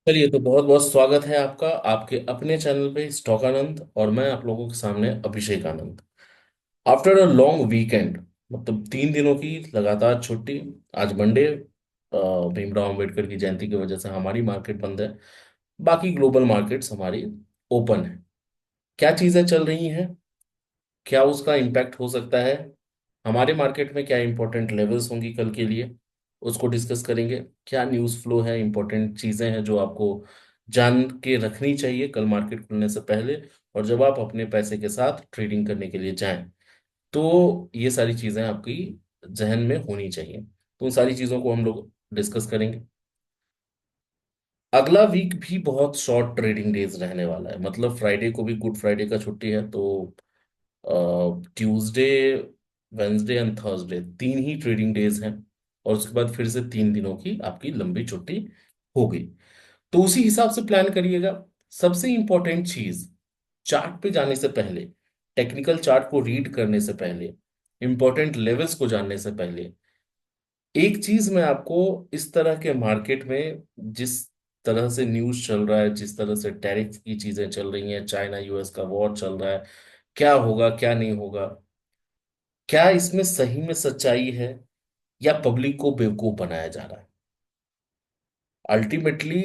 चलिए, तो बहुत बहुत स्वागत है आपका आपके अपने चैनल पे स्टॉक आनंद। और मैं आप लोगों के सामने Abhishek Anand. After a long weekend, मतलब 3 दिनों की लगातार छुट्टी। आज मंडे, भीमराव अंबेडकर की जयंती की वजह से हमारी मार्केट बंद है। बाकी ग्लोबल मार्केट्स हमारी ओपन है। क्या चीजें चल रही हैं, क्या उसका इम्पैक्ट हो सकता है, हमारे मार्केट में क्या इंपॉर्टेंट लेवल्स होंगी कल के लिए, उसको डिस्कस करेंगे। क्या न्यूज़ फ्लो है, इंपॉर्टेंट चीज़ें हैं जो आपको जान के रखनी चाहिए कल मार्केट खुलने से पहले, और जब आप अपने पैसे के साथ ट्रेडिंग करने के लिए जाएं तो ये सारी चीज़ें आपकी जहन में होनी चाहिए। तो उन सारी चीज़ों को हम लोग डिस्कस करेंगे। अगला वीक भी बहुत शॉर्ट ट्रेडिंग डेज रहने वाला है, मतलब फ्राइडे को भी गुड फ्राइडे का छुट्टी है, तो Tuesday, Wednesday and Thursday 3 he trading days हैं। और उसके बाद फिर से 3 दिनों की आपकी लंबी छुट्टी हो गई। तो उसी हिसाब से प्लान करिएगा। सबसे इंपॉर्टेंट चीज, चार्ट पे जाने से पहले, टेक्निकल चार्ट को रीड करने से पहले, इंपॉर्टेंट लेवल्स को जानने से पहले, एक चीज मैं आपको इस तरह के मार्केट में, जिस तरह से न्यूज चल रहा है, जिस तरह से टैरिफ की चीजें चल रही हैं, चाइना यूएस का वॉर चल रहा है, क्या होगा क्या नहीं होगा, क्या इसमें सही में सच्चाई है या पब्लिक को बेवकूफ बनाया जा रहा है। अल्टीमेटली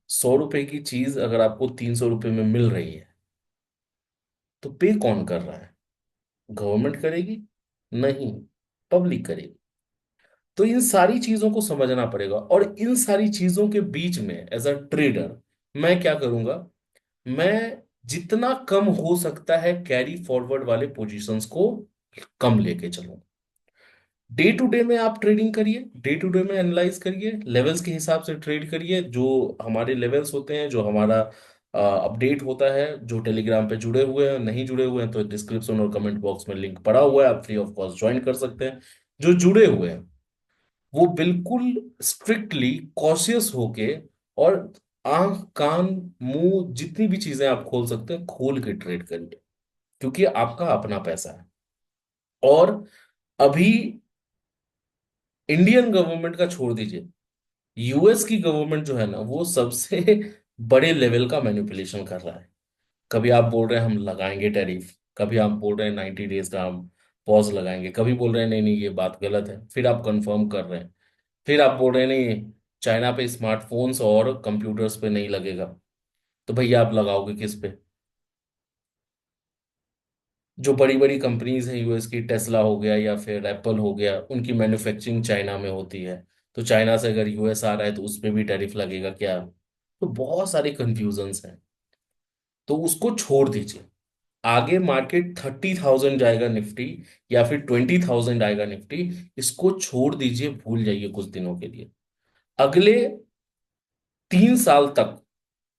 100 रुपए की चीज अगर आपको 300 रुपए में मिल रही है, तो पे कौन कर रहा है? गवर्नमेंट करेगी? नहीं, पब्लिक करेगी। तो इन सारी चीजों को समझना पड़ेगा, और इन सारी चीजों के बीच में एज अ ट्रेडर मैं क्या करूंगा? मैं जितना कम हो सकता है कैरी फॉरवर्ड वाले पोजीशंस को कम लेके चलूंगा। डे टू डे में आप ट्रेडिंग करिए, डे टू डे में एनालाइज करिए, लेवल्स के हिसाब से ट्रेड करिए। जो हमारे लेवल्स होते हैं, जो हमारा अपडेट होता है, जो टेलीग्राम पे जुड़े हुए हैं, नहीं जुड़े हुए हैं तो डिस्क्रिप्शन और कमेंट बॉक्स में लिंक पड़ा हुआ है, आप फ्री ऑफ कॉस्ट ज्वाइन कर सकते हैं। जो जुड़े हुए हैं वो बिल्कुल स्ट्रिक्टली कॉशियस होके, और आंख कान मुंह जितनी भी चीजें आप खोल सकते हैं खोल के ट्रेड करिए, क्योंकि आपका अपना पैसा है। और अभी इंडियन गवर्नमेंट का छोड़ दीजिए, यूएस की गवर्नमेंट जो है ना, वो सबसे बड़े लेवल का मैनिपुलेशन कर रहा है। कभी आप बोल रहे हैं हम लगाएंगे टैरिफ, कभी आप बोल रहे हैं 90 डेज का हम पॉज लगाएंगे, कभी बोल रहे हैं नहीं नहीं ये बात गलत है, फिर आप कंफर्म कर रहे हैं, फिर आप बोल रहे हैं नहीं चाइना पे स्मार्टफोन्स और कंप्यूटर्स पे नहीं लगेगा। तो भैया आप लगाओगे किस पे? जो बड़ी बड़ी कंपनीज हैं यूएस की, टेस्ला हो गया या फिर एप्पल हो गया, उनकी मैन्युफैक्चरिंग चाइना में होती है। तो चाइना से अगर यूएस आ रहा है तो उस पे भी टैरिफ लगेगा क्या? तो बहुत सारे कंफ्यूजन्स हैं। तो उसको छोड़ दीजिए। आगे मार्केट 30,000 जाएगा निफ्टी, या फिर 20,000 आएगा निफ्टी, इसको छोड़ दीजिए, भूल जाइए कुछ दिनों के लिए। अगले 3 साल तक,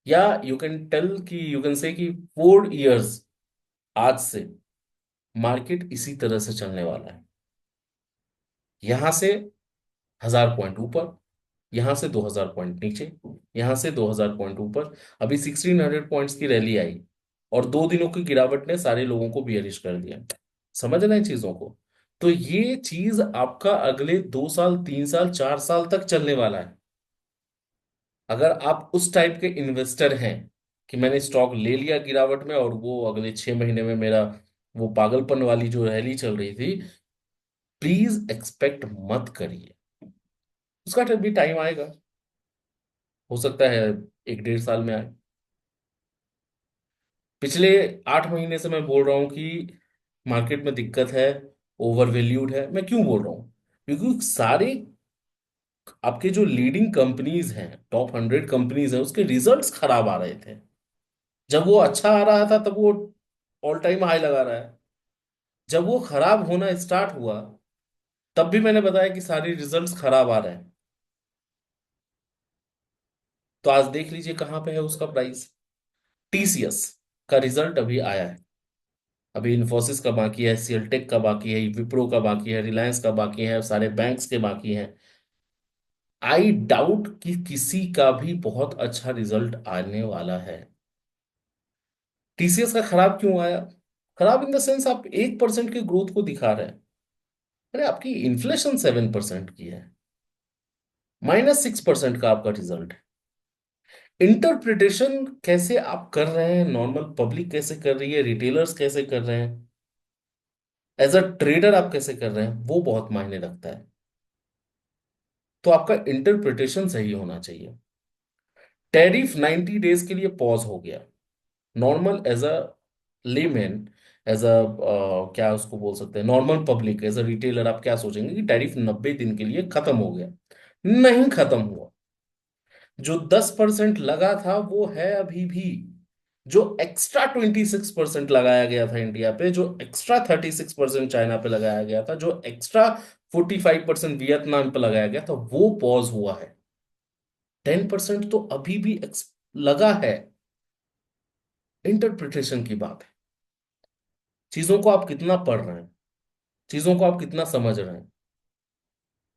या यू कैन टेल कि यू कैन से कि 4 इयर्स आज से मार्केट इसी तरह से चलने वाला है। यहां से 1,000 पॉइंट ऊपर, यहां से 2,000 पॉइंट नीचे, यहां से 2,000 पॉइंट ऊपर। अभी 1,600 पॉइंट्स की रैली आई, और 2 दिनों की गिरावट ने सारे लोगों को बियरिश कर दिया। समझ रहे हैं चीजों को? तो ये चीज आपका अगले 2 साल 3 साल 4 साल तक चलने वाला है। अगर आप उस टाइप के इन्वेस्टर हैं कि मैंने स्टॉक ले लिया गिरावट में, और वो अगले 6 महीने में मेरा वो पागलपन वाली जो रैली चल रही थी, प्लीज एक्सपेक्ट मत करिए। उसका भी टाइम आएगा, हो सकता है 1 1.5 साल में आए। पिछले 8 महीने से मैं बोल रहा हूं कि मार्केट में दिक्कत है, ओवर वैल्यूड है। मैं क्यों बोल रहा हूं? क्योंकि सारे आपके जो लीडिंग कंपनीज हैं, टॉप 100 कंपनीज हैं, उसके रिजल्ट्स खराब आ रहे थे। जब वो अच्छा आ रहा था तब वो ऑल टाइम हाई लगा रहा है। जब वो खराब होना स्टार्ट हुआ, तब भी मैंने बताया कि सारे रिजल्ट्स खराब आ रहे हैं। तो आज देख लीजिए कहां पे है उसका प्राइस। टीसीएस का रिजल्ट अभी आया है, अभी इन्फोसिस का बाकी है, सीएलटेक का बाकी है, विप्रो का बाकी है, रिलायंस का बाकी है, सारे बैंक्स के बाकी हैं। आई डाउट कि किसी का भी बहुत अच्छा रिजल्ट आने वाला है। टीसीएस का खराब क्यों आया? खराब इन द सेंस, आप 1% की ग्रोथ को दिखा रहे हैं। अरे आपकी इन्फ्लेशन 7% की है, -6% का आपका रिजल्ट है। इंटरप्रिटेशन कैसे आप कर रहे हैं, नॉर्मल पब्लिक कैसे कर रही है, रिटेलर्स कैसे कर रहे हैं, एज अ ट्रेडर आप कैसे कर रहे हैं, वो बहुत मायने रखता है। तो आपका इंटरप्रिटेशन सही होना चाहिए। टैरिफ 90 डेज के लिए पॉज हो गया। Normal as a layman, as a क्या उसको बोल सकते हैं, normal public as a retailer, आप क्या सोचेंगे कि टैरिफ 90 दिन के लिए खत्म हो गया। नहीं खत्म हुआ। जो 10% लगा था वो है अभी भी। जो एक्स्ट्रा 26% लगाया गया था इंडिया पे, जो एक्स्ट्रा 36% चाइना पे लगाया गया था, जो एक्स्ट्रा 45% वियतनाम पे लगाया गया था, वो पॉज हुआ है। 10% तो अभी भी लगा है। इंटरप्रिटेशन की बात है। चीजों को आप कितना पढ़ रहे हैं, चीजों को आप कितना समझ रहे हैं।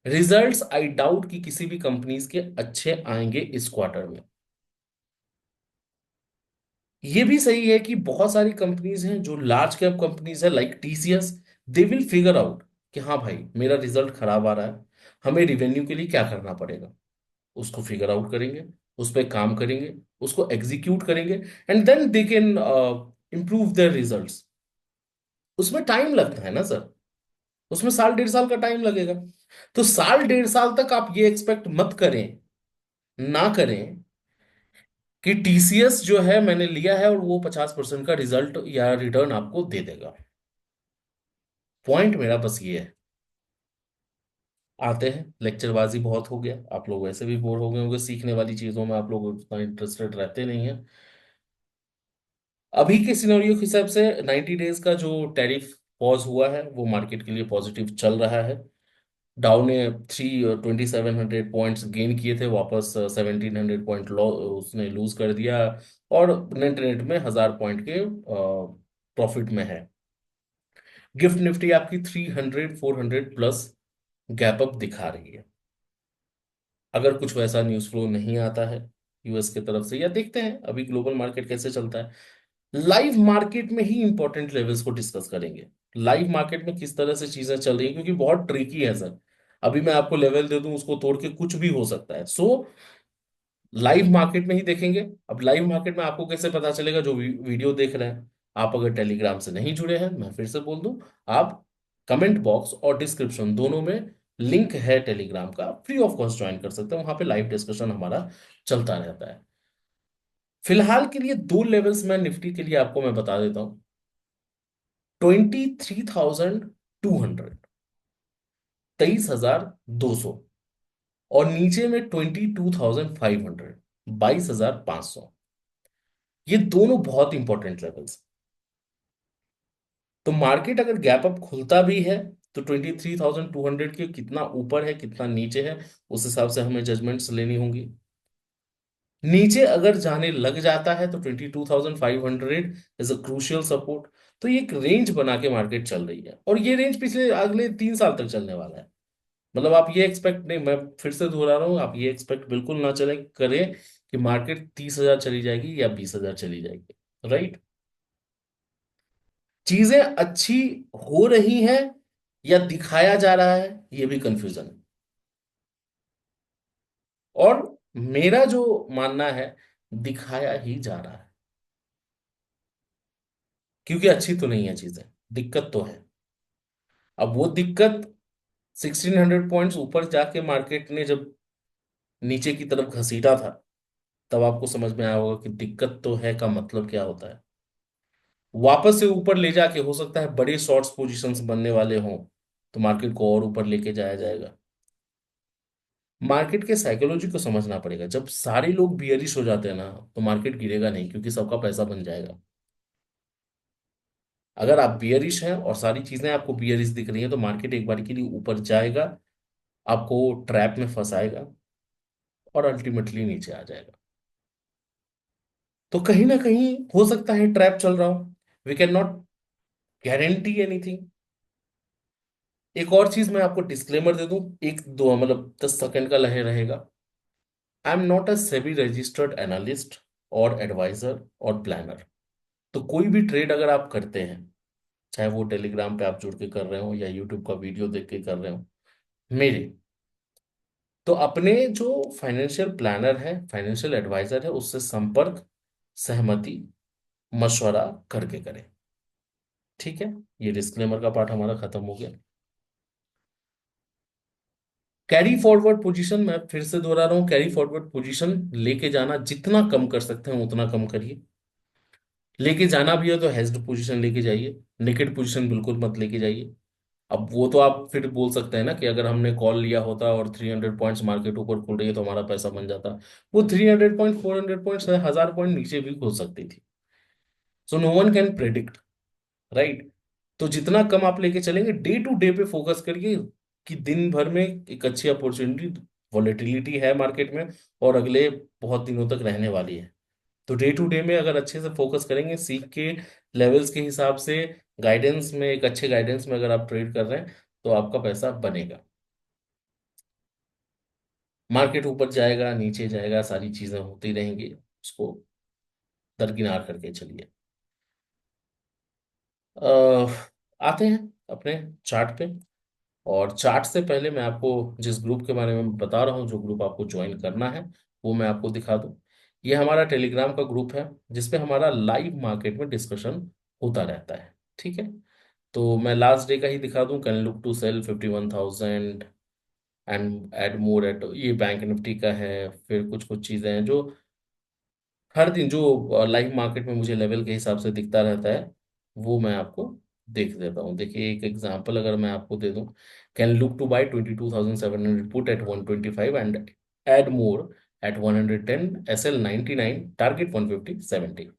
रिजल्ट्स आई डाउट कि किसी भी कंपनीज के अच्छे आएंगे इस क्वार्टर में। ये भी सही है कि बहुत सारी कंपनीज हैं जो लार्ज कैप कंपनीज है, like TCS. They will figure out कि हाँ भाई, मेरा रिजल्ट खराब आ रहा है, हमें रिवेन्यू के लिए क्या करना पड़ेगा। उसको फिगर आउट करेंगे, उस पर काम करेंगे, उसको एग्जीक्यूट करेंगे, and then they can improve their results. उसमें टाइम लगता है ना सर। उसमें साल डेढ़ साल का टाइम लगेगा। तो साल डेढ़ साल तक आप ये एक्सपेक्ट मत करें, ना करें कि टीसीएस जो है मैंने लिया है और वो 50% का रिजल्ट या रिटर्न आपको दे देगा। पॉइंट मेरा बस ये है। आते हैं, लेक्चरबाजी बहुत हो गया, आप लोग वैसे भी बोर हो गए होंगे, सीखने वाली चीजों में आप लोग उतना इंटरेस्टेड रहते नहीं हैं। अभी के सिनेरियो के हिसाब से 90 डेज का जो टैरिफ पॉज हुआ है वो मार्केट के लिए पॉजिटिव चल रहा है। डाउ ने 2700 पॉइंट्स गेन किए थे, वापस 1700 पॉइंट लॉ उसने लूज कर दिया। और नेट नेट में 1000 पॉइंट के प्रॉफिट में है। गिफ्ट निफ्टी आपकी 300 400 प्लस गैप अप दिखा रही है। अगर कुछ वैसा न्यूज़ फ्लो नहीं आता है यूएस की तरफ से, या देखते हैं अभी ग्लोबल मार्केट कैसे चलता है। लाइव मार्केट में ही इंपॉर्टेंट लेवल्स को डिस्कस करेंगे। लाइव मार्केट में किस तरह से चीजें चल रही हैं, क्योंकि बहुत ट्रिकी है सर। अभी मैं आपको लेवल दे दूं, उसको तोड़ के कुछ भी हो सकता है। सो लाइव मार्केट में ही देखेंगे। अब लाइव मार्केट में आपको कैसे पता चलेगा, जो वीडियो देख रहे हैं। आप अगर टेलीग्राम से नहीं जुड़े हैं, मैं फिर से बोल दूं, आप कमेंट बॉक्स और डिस्क्रिप्शन दोनों में लिंक है टेलीग्राम का, फ्री ऑफ कॉस्ट ज्वाइन कर सकते हैं। वहां पे लाइव डिस्कशन हमारा चलता रहता है। फिलहाल के लिए दो लेवल्स मैं निफ्टी के लिए आपको मैं बता देता हूं। 23,200, 23,200। और नीचे में 22,500, 22,500। ये दोनों बहुत इंपॉर्टेंट लेवल्स। तो मार्केट अगर गैप अप खुलता भी है तो 23,200 के कितना ऊपर है कितना नीचे है, उस हिसाब से हमें जजमेंट्स लेनी होंगी। नीचे अगर जाने लग जाता है तो 22,500 इज अ क्रूशियल सपोर्ट। तो ये एक रेंज बना के मार्केट चल रही है, और ये रेंज पिछले अगले 3 साल तक चलने वाला है। मतलब आप ये एक्सपेक्ट नहीं, मैं फिर से दोहरा रहा हूँ, आप ये एक्सपेक्ट बिल्कुल ना चले करें कि मार्केट 30,000 चली जाएगी या 20,000 चली जाएगी। राइट। चीजें अच्छी हो रही हैं या दिखाया जा रहा है, ये भी कंफ्यूजन है। और मेरा जो मानना है, दिखाया ही जा रहा है, क्योंकि अच्छी तो नहीं है चीजें, दिक्कत तो है। अब वो दिक्कत 1600 पॉइंट्स ऊपर जाके मार्केट ने जब नीचे की तरफ घसीटा था, तब आपको समझ में आया होगा कि दिक्कत तो है का मतलब क्या होता है। वापस से ऊपर ले जाके हो सकता है बड़े शॉर्ट्स पोजीशंस बनने वाले हों, तो मार्केट को और ऊपर लेके जाया जाएगा। मार्केट के साइकोलॉजी को समझना पड़ेगा। जब सारे लोग बियरिश हो जाते हैं ना, तो मार्केट गिरेगा नहीं, क्योंकि सबका पैसा बन जाएगा। अगर आप बियरिश हैं और सारी चीजें आपको बियरिश दिख रही हैं, तो मार्केट एक बार के लिए ऊपर जाएगा, आपको ट्रैप में फंसाएगा, और अल्टीमेटली नीचे आ जाएगा। तो कहीं ना कहीं हो सकता है ट्रैप चल रहा हो। We can not guarantee anything. एक और चीज मैं आपको डिस्क्लेमर दे दूं, एक दो मतलब 10 सेकंड का लहे रहेगा। I am not a SEBI registered analyst और एडवाइजर और प्लानर। तो कोई भी ट्रेड अगर आप करते हैं, चाहे वो टेलीग्राम पे आप जुड़ के कर रहे हो या यूट्यूब का वीडियो देख के कर रहे हो, मेरे तो अपने जो फाइनेंशियल प्लानर है, फाइनेंशियल एडवाइजर है, उससे संपर्क, सहमति, मशवरा करके करें। ठीक है, ये डिस्क्लेमर का पार्ट हमारा खत्म हो गया। कैरी फॉरवर्ड पोजीशन, मैं फिर से दोहरा रहा हूं, कैरी फॉरवर्ड पोजीशन लेके जाना जितना कम कर सकते हैं उतना कम करिए। लेके जाना भी है तो हेज्ड पोजीशन लेके जाइए, नेकेड पोजीशन बिल्कुल मत लेके जाइए। अब वो तो आप फिर बोल सकते हैं ना कि अगर हमने कॉल लिया होता और 300 पॉइंट्स मार्केट ऊपर खुल रही है तो हमारा पैसा बन जाता। वो 300 पॉइंट, 400 पॉइंट्स, 1000 पॉइंट नीचे भी खुल सकती थी। So no one can predict, right. तो जितना कम आप लेके चलेंगे, डे टू डे पे फोकस करिए कि दिन भर में एक अच्छी अपॉर्चुनिटी, वॉलेटिलिटी है मार्केट में और अगले बहुत दिनों तक रहने वाली है। तो डे टू डे में अगर अच्छे से फोकस करेंगे, सीख के, लेवल्स के हिसाब से, गाइडेंस में, एक अच्छे गाइडेंस में अगर आप ट्रेड कर रहे हैं तो आपका पैसा बनेगा। मार्केट ऊपर जाएगा, नीचे जाएगा, सारी चीजें होती रहेंगी, उसको दरकिनार करके चलिए। आते हैं अपने चार्ट पे। और चार्ट से पहले मैं आपको जिस ग्रुप के बारे में बता रहा हूँ, जो ग्रुप आपको ज्वाइन करना है, वो मैं आपको दिखा दूँ। ये हमारा टेलीग्राम का ग्रुप है जिसपे हमारा लाइव मार्केट में डिस्कशन होता रहता है। ठीक है, तो मैं लास्ट डे का ही दिखा दूं, can look to sell 51,000 and add more at, ये बैंक निफ्टी का है। फिर कुछ कुछ चीजें हैं जो हर दिन जो लाइव मार्केट में मुझे लेवल के हिसाब से दिखता रहता है, वो मैं आपको देख देता हूँ। देखिए एक एग्जांपल अगर मैं आपको दे दूं, can look to buy 22,700 put at 125 and add more at 110, SL 99, target 150, 70,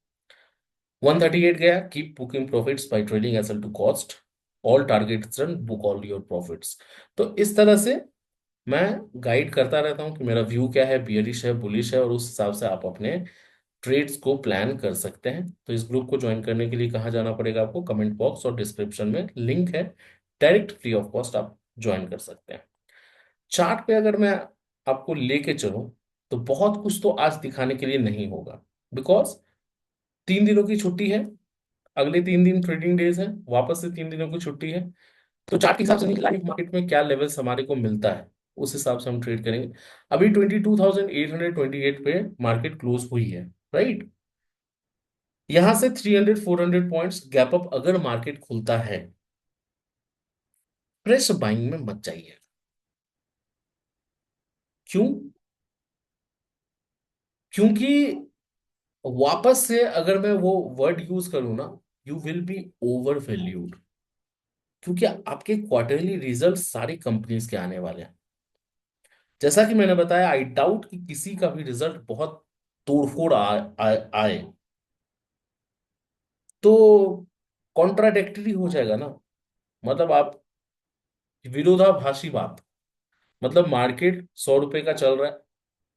138 गया, keep booking profits by trading SL to cost, all targets run, book all your profits. तो इस तरह से मैं गाइड करता रहता हूँ कि मेरा व्यू क्या है, बियरिश है, बुलिश है, और उस हिसाब से आप अपने ट्रेड्स को प्लान कर सकते हैं। तो इस ग्रुप को ज्वाइन करने के लिए कहाँ जाना पड़ेगा आपको? कमेंट बॉक्स और डिस्क्रिप्शन में लिंक है, डायरेक्ट फ्री ऑफ कॉस्ट आप ज्वाइन कर सकते हैं। चार्ट पे अगर मैं आपको लेके चलूं तो बहुत कुछ तो आज दिखाने के लिए नहीं होगा, बिकॉज 3 दिनों की छुट्टी है, अगले 3 दिन ट्रेडिंग डेज है, वापस से 3 दिनों की छुट्टी है। तो चार्ट के हिसाब से लाइव मार्केट में क्या लेवल्स हमारे को मिलता है, उस हिसाब से हम ट्रेड करेंगे। अभी 22,828 पे मार्केट क्लोज हुई है, राइट। यहां से 300 400 पॉइंट्स गैप अप अगर मार्केट खुलता है, फ्रेश बाइंग में मत जाइए। क्यों? क्योंकि वापस से अगर मैं वो वर्ड यूज करूं ना, you will be over valued. क्योंकि आपके क्वार्टरली रिजल्ट सारी कंपनीज के आने वाले हैं। जैसा कि मैंने बताया, आई डाउट कि किसी का भी रिजल्ट बहुत तोड़फोड़ आए। तो कॉन्ट्राडिक्टरी हो जाएगा ना, मतलब आप, विरोधाभासी बात, मतलब मार्केट 100 रुपए का चल रहा है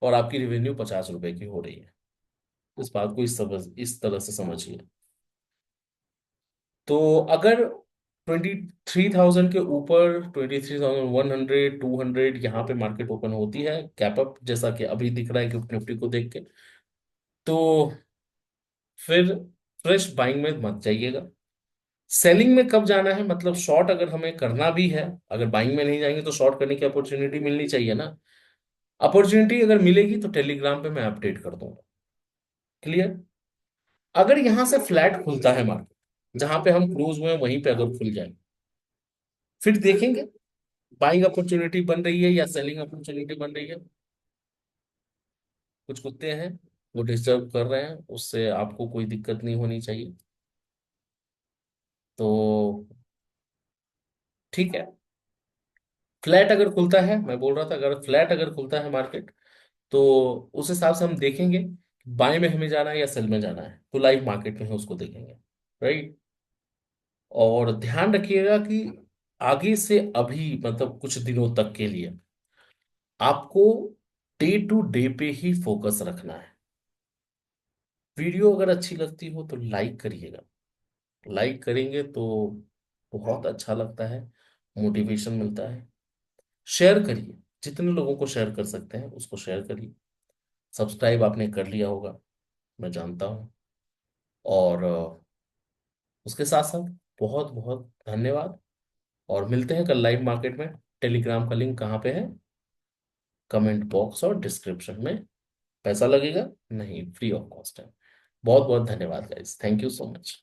और आपकी रेवेन्यू 50 रुपए की हो रही है। इस बात को इस तरह से समझिए। तो अगर 23,000 के ऊपर, 23,100, 200, यहाँ पे मार्केट ओपन होती है कैप अप, जैसा कि अभी दिख रहा है कि निफ्टी को देख के, तो फिर फ्रेश बाइंग में मत जाइएगा। सेलिंग में कब जाना है, मतलब शॉर्ट अगर हमें करना भी है, अगर बाइंग में नहीं जाएंगे तो शॉर्ट करने की अपॉर्चुनिटी मिलनी चाहिए ना। अपॉर्चुनिटी अगर मिलेगी तो टेलीग्राम पे मैं अपडेट कर दूंगा। क्लियर? अगर यहां से फ्लैट खुलता है मार्केट, जहां पे हम क्लोज हुए हैं वहीं पे अगर खुल जाए, फिर देखेंगे बाइंग अपॉर्चुनिटी बन रही है या सेलिंग अपॉर्चुनिटी बन रही है। कुछ कुत्ते हैं वो डिस्टर्ब कर रहे हैं, उससे आपको कोई दिक्कत नहीं होनी चाहिए। तो ठीक है, फ्लैट अगर खुलता है, मैं बोल रहा था, अगर फ्लैट अगर खुलता है मार्केट, तो उस हिसाब से हम देखेंगे बाय में हमें जाना है या सेल में जाना है, तो लाइव मार्केट में ही उसको देखेंगे, राइट। और ध्यान रखिएगा कि आगे से अभी, मतलब कुछ दिनों तक के लिए, आपको डे टू डे पे ही फोकस रखना है। वीडियो अगर अच्छी लगती हो तो लाइक करिएगा, लाइक करेंगे तो बहुत अच्छा लगता है, मोटिवेशन मिलता है। शेयर करिए, जितने लोगों को शेयर कर सकते हैं उसको शेयर करिए। सब्सक्राइब आपने कर लिया होगा, मैं जानता हूँ। और उसके साथ साथ बहुत बहुत धन्यवाद, और मिलते हैं कल लाइव मार्केट में। टेलीग्राम का लिंक कहाँ पे है? कमेंट बॉक्स और डिस्क्रिप्शन में। पैसा लगेगा नहीं, फ्री ऑफ कॉस्ट है। बहुत बहुत धन्यवाद guys, thank you so much.